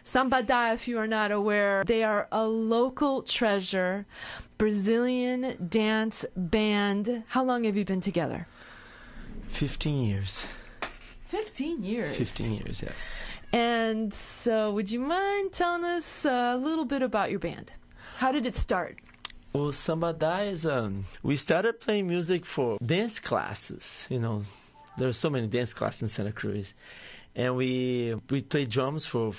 Sambada, if you are not aware, they are a local treasure, Brazilian dance band. How long have you been together? 15 years. 15 years? 15 years, yes. And so would you mind telling us a little bit about your band? How did it start? Well, SambaDá is, we started playing music for dance classes. You know, there are so many dance classes in Santa Cruz. And we play drums for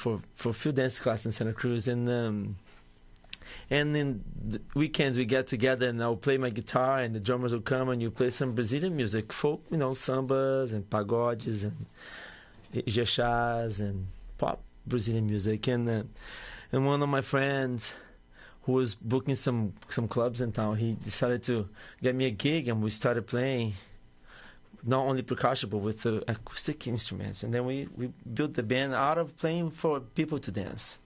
a few dance classes in Santa Cruz. And in the weekends we get together and I'll play my guitar and the drummers will come and you play some Brazilian music, folk, you know, sambas and pagodes and jechás and pop Brazilian music. And one of my friends who was booking some clubs in town, he decided to get me a gig, and we started playing not only percussion but with acoustic instruments. And then we built the band out of playing for people to dance.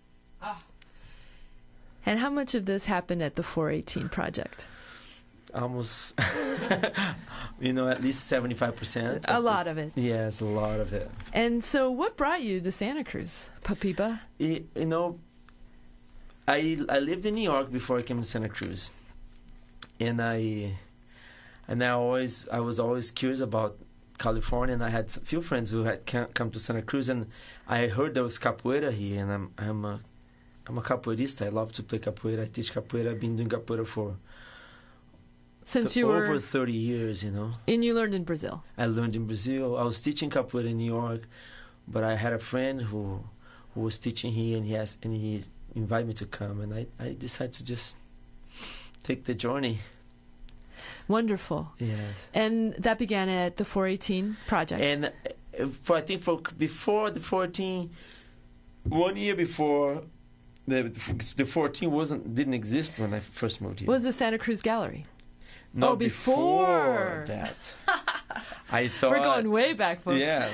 And how much of this happened at the 418 project? Almost, you know, at least 75%. A lot of it. Yes, a lot of it. And so what brought you to Santa Cruz, Papiba? You know, I lived in New York before I came to Santa Cruz, and I was always curious about California, and I had a few friends who had come to Santa Cruz, and I heard there was capoeira here, and I'm a capoeirista. I love to play capoeira. I teach capoeira. I've been doing capoeira for over 30 years, you know. And you learned in Brazil? I learned in Brazil. I was teaching capoeira in New York, but I had a friend who was teaching here, and he invited me to come, and I decided to just take the journey. Wonderful. Yes. And that began at the 418 project. And I think before the 418, 1 year before, the 418 didn't exist when I first moved here. Was the Santa Cruz Gallery? No, before that. I thought we're going way back, folks. Yeah,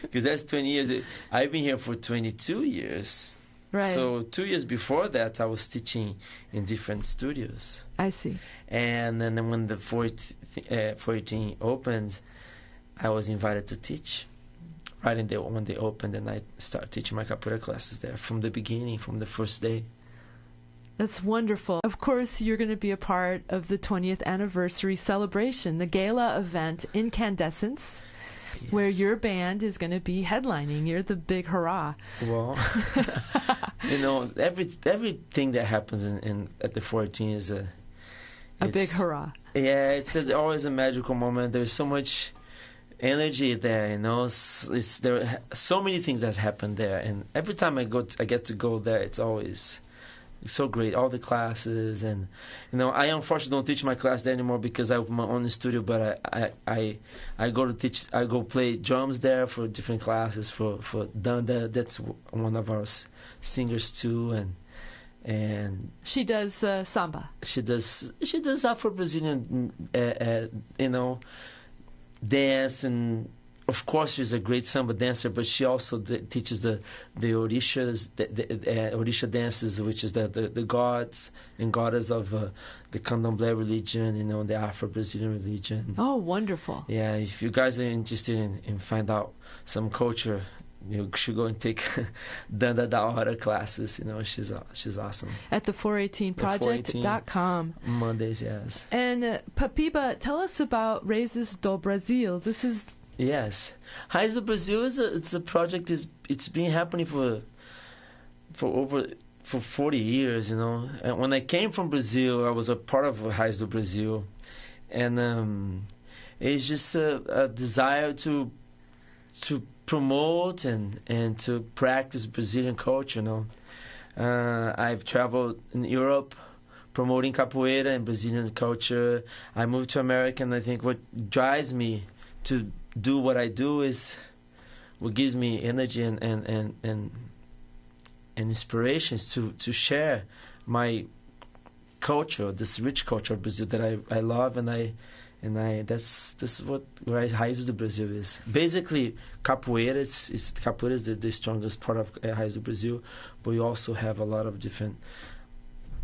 because that's 20 years. I've been here for 22 years. Right. So 2 years before that, I was teaching in different studios. I see. And then when the 418 opened, I was invited to teach. Right when they opened, and I started teaching my capoeira classes there from the beginning, from the first day. That's wonderful. Of course, you're going to be a part of the 20th anniversary celebration, the gala event Incandescence, yes, where your band is going to be headlining. You're the big hurrah. Well, you know, everything that happens at the 418 is a big hurrah. Yeah, it's always a magical moment. There's so much energy there, you know. There are so many things that's happened there, and every time I get to go there, it's always so great. All the classes, and you know, I unfortunately don't teach my class there anymore because I have my own studio. But I go to teach. I go play drums there for different classes for Danda. That's one of our singers too, and she does samba. She does Afro-Brazilian, you know, dance, and of course she's a great samba dancer, but she also teaches the orishas, the orisha dances, which is the gods and goddess of the Candomblé religion, you know, the Afro-Brazilian religion. Oh, wonderful. Yeah, if you guys are interested in find out some culture, you should go and take Danda da Hora classes. You know, she's awesome. At the 418project.com. Mondays, yes. And Papiba, tell us about Raízes do Brasil. This is... Yes. Raízes do Brasil it's a project. It's been happening for 40 years, you know. And when I came from Brazil, I was a part of Raízes do Brasil. And it's just a desire to promote and to practice Brazilian culture, you know. I've traveled in Europe promoting capoeira and Brazilian culture. I moved to America, and I think what drives me to do what I do is what gives me energy and inspirations to share my culture, this rich culture of Brazil that I love, and that's what Raízes do Brasil is. Basically, capoeira is the strongest part of Raízes do Brasil, but we also have a lot of different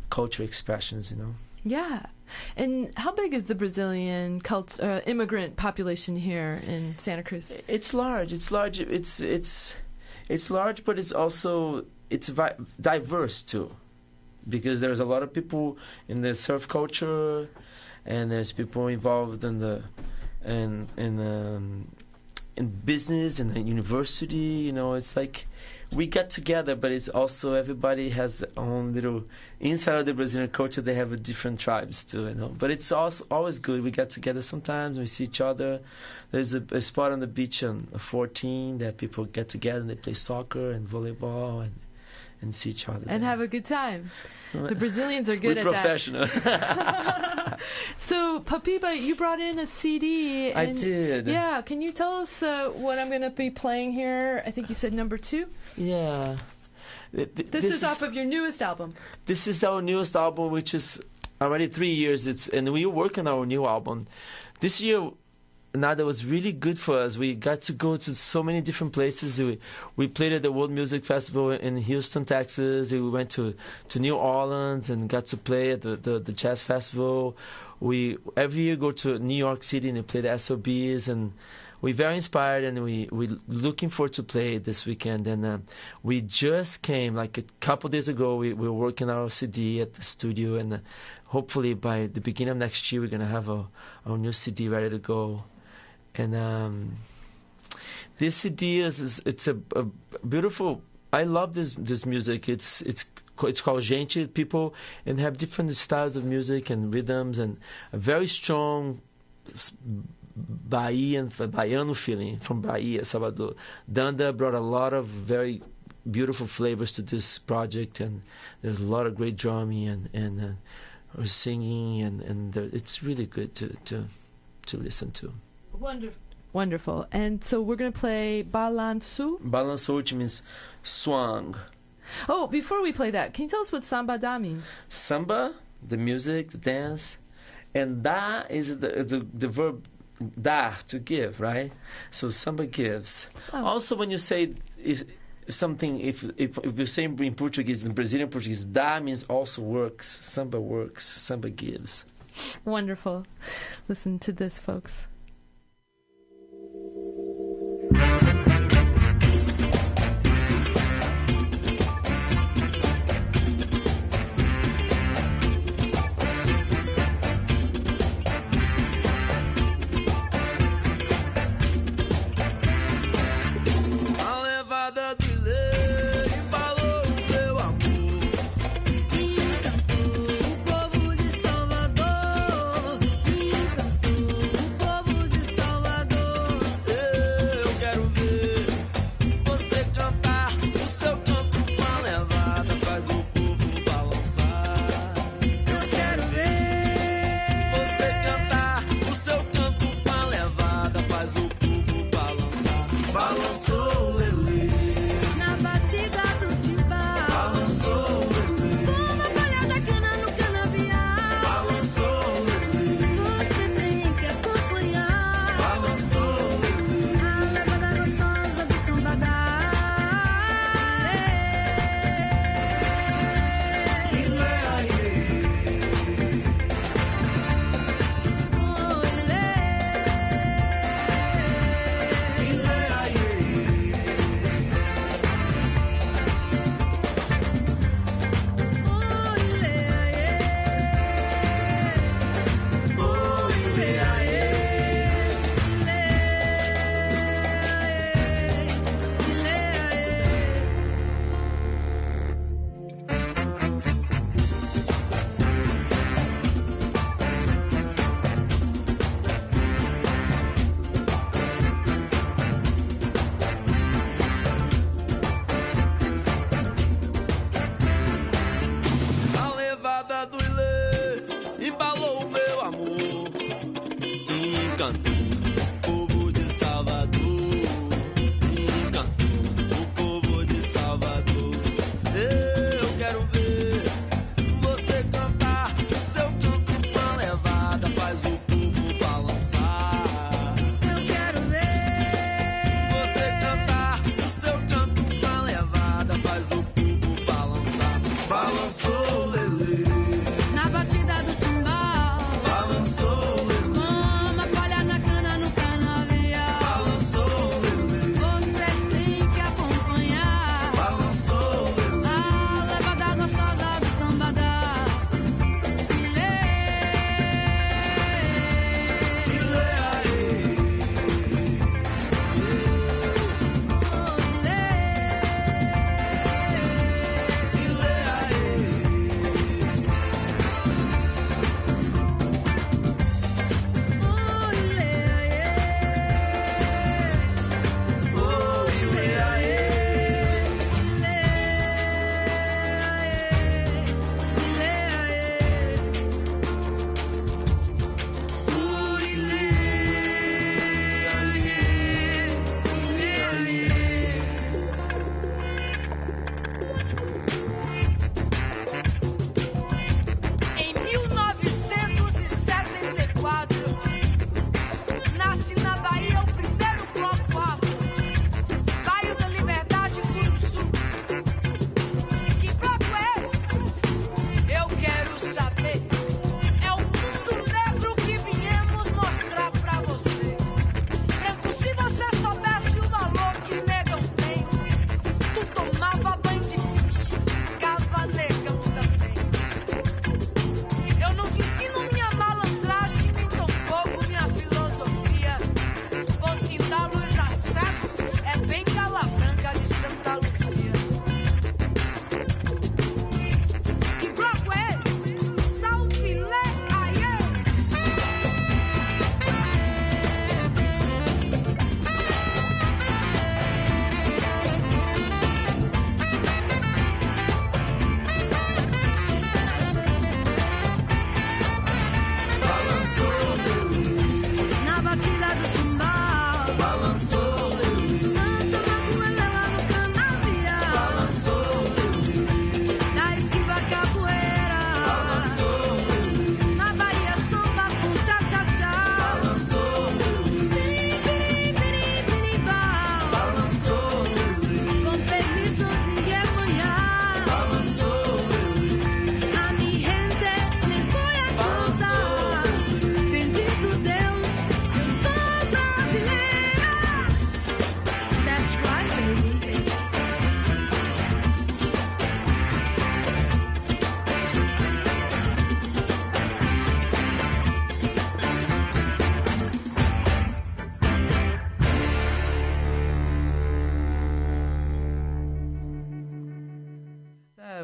cultural expressions, you know. Yeah. And how big is the Brazilian immigrant population here in Santa Cruz? It's large. It's It's large, but it's also diverse too, because there's a lot of people in the surf culture, and there's people involved in the in business and the university. You know, it's like we get together, but it's also everybody has their own little inside of the Brazilian culture. They have a different tribes too, you know. But it's also always good. We get together sometimes. We see each other. There's a spot on the beach on 14 that people get together and they play soccer and volleyball and see each other and there. have a good time. The Brazilians are good We're at professional. that. So, Papiba, you brought in a CD. I did. Yeah, can you tell us what I'm going to be playing here? I think you said number 2. Yeah. This is off of your newest album. This is our newest album, which is already 3 years. And we work on our new album. This year, Nada was really good for us. We got to go to so many different places. We played at the World Music Festival in Houston, Texas. We went to New Orleans and got to play at the Jazz Festival. We every year go to New York City and play the SOBs, and we're very inspired, and we looking forward to play this weekend. And we just came like a couple days ago. We were working our CD at the studio, and hopefully by the beginning of next year we're gonna have our new CD ready to go. And this CD it's a beautiful. I love this music. It's called Gente, people, and have different styles of music and rhythms, and a very strong Baiano feeling from Bahia, Salvador. Danda brought a lot of very beautiful flavors to this project, and there's a lot of great drumming and singing, and it's really good to listen to. Wonderful. And so we're going to play Balanço. Balanço, which means swang. Oh, before we play that, can you tell us what SambaDá means? Samba, the music, the dance, and da is the verb dar, to give, right? So samba gives. Oh. Also, when you say something, if you say in Portuguese, in Brazilian Portuguese, da means also works. Samba gives. Wonderful. Listen to this, folks. Quero ver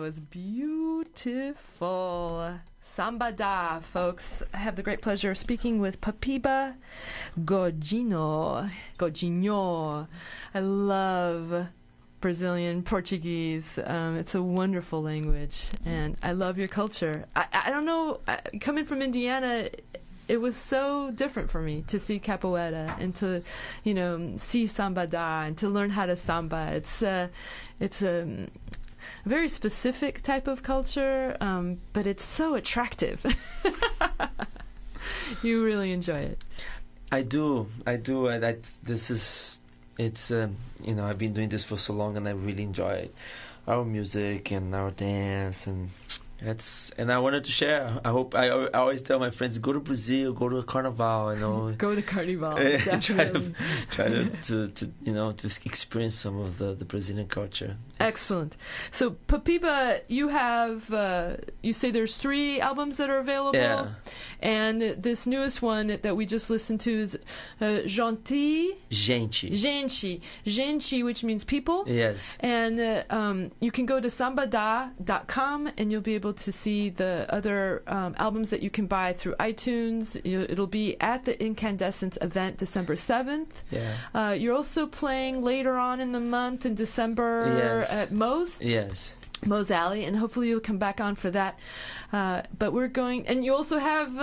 was beautiful. Sambada, folks. I have the great pleasure of speaking with Papiba Godinho. I love Brazilian Portuguese. It's a wonderful language, and I love your culture. I don't know, coming from Indiana, it was so different for me to see capoeira and to, see SambaDá and to learn how to samba. It's a very specific type of culture, but it's so attractive. You really enjoy it. I do. I've been doing this for so long, and I really enjoy our music and our dance, and I wanted to share. I always tell my friends, go to Brazil, go to a carnival, Go to carnival. try to experience some of the Brazilian culture. Excellent. So Papiba, you have you say there's 3 albums that are available. Yeah. And this newest one that we just listened to is Gente, which means people. Yes. And you can go to SambaDá.com and you'll be able to see the other albums that you can buy through iTunes. It'll be at the Incandescence event December 7th. Yeah. You're also playing later on in the month in December at Moe's. Yes. Moe's Alley, and hopefully you'll come back on for that. But we're going, and you also have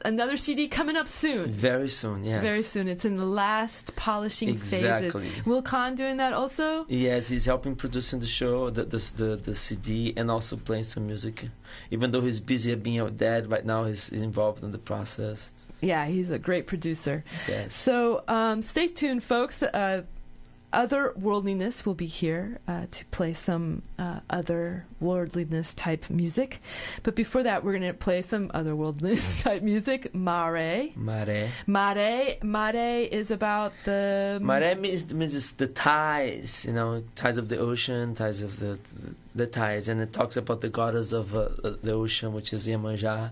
another CD coming up soon. Very soon, yes. Very soon. It's in the last polishing phases. Will Khan doing that also? Yes, he's helping producing the show, the CD, and also playing some music. Even though he's busy at being a dad right now, he's involved in the process. Yeah, he's a great producer. Yes. So stay tuned, folks. Other Worldliness will be here to play some other worldliness type music. But before that, we're going to play some other worldliness type music. Mare. Mare is about the... Mare means just the tides, tides of the ocean, tides of the tides. And it talks about the goddess of the ocean, which is Iemanjá.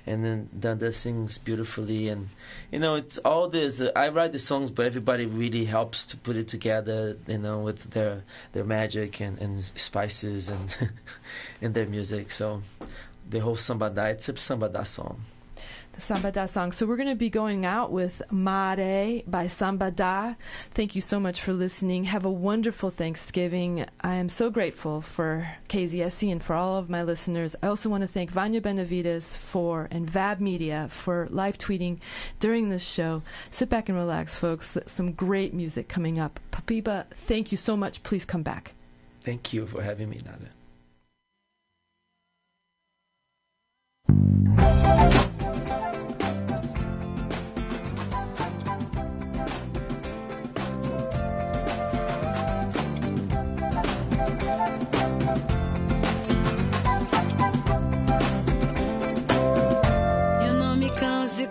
And then Danda sings beautifully. And, it's all this. I write the songs, but everybody really helps to put it together, with their magic and spices and and their music. So the whole SambaDá, it's a SambaDá song. The SambaDá song. So we're going to be going out with Mare by SambaDá. Thank you so much for listening. Have a wonderful Thanksgiving. I am so grateful for KZSC and for all of my listeners. I also want to thank Vanya Benavides and Vab Media for live tweeting during this show. Sit back and relax, folks. Some great music coming up. Papiba, thank you so much. Please come back. Thank you for having me, Nada. Se